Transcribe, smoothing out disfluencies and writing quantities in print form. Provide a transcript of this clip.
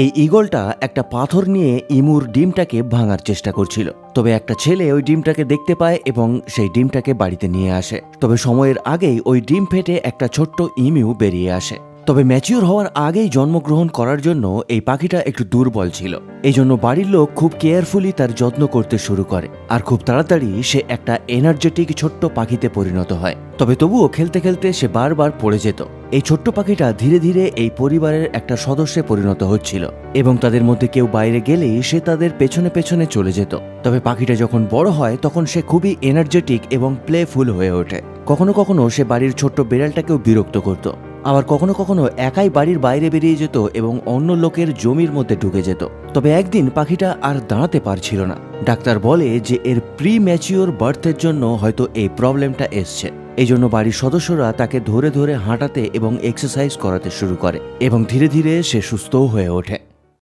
এই ঈগলটা একটা পাথর নিয়ে ইমুর ডিমটাকে ভাঙার চেষ্টা করছিল। তবে একটা ছেলে ওই ডিমটাকে দেখতে পায় এবং সেই ডিমটাকে বাড়িতে নিয়ে আসে। তবে সময়ের আগেই ওই ডিম ফেটে একটা ছোট্ট ইমিউ বেরিয়ে আসে। তবে ম্যাচিওর হওয়ার আগেই জন্মগ্রহণ করার জন্য এই পাখিটা একটু দুর্বল ছিল। এই জন্য বাড়ির লোক খুব কেয়ারফুলি তার যত্ন করতে শুরু করে, আর খুব তাড়াতাড়ি সে একটা এনার্জেটিক ছোট্ট পাখিতে পরিণত হয়। তবে তবুও খেলতে খেলতে সে বারবার পড়ে যেত। এই ছোট্ট পাখিটা ধীরে ধীরে এই পরিবারের একটা সদস্যে পরিণত হচ্ছিল এবং তাদের মধ্যে কেউ বাইরে গেলেই সে তাদের পেছনে পেছনে চলে যেত। তবে পাখিটা যখন বড় হয় তখন সে খুবই এনার্জেটিক এবং প্লেফুল হয়ে ওঠে। কখনো কখনো সে বাড়ির ছোট্ট বিড়ালটাকেও বিরক্ত করত, আবার কখনো কখনো একাই বাড়ির বাইরে বেরিয়ে যেত এবং অন্য লোকের জমির মধ্যে ঢুকে যেত। তবে একদিন পাখিটা আর দাঁড়াতে পারছিল না। ডাক্তার বলে যে এর প্রি ম্যাচিওর বার্থের জন্য হয়তো এই প্রবলেমটা এসছে। এই জন্য বাড়ির সদস্যরা তাকে ধরে ধরে হাঁটাতে এবং এক্সারসাইজ করাতে শুরু করে এবং ধীরে ধীরে সে সুস্থও হয়ে ওঠে।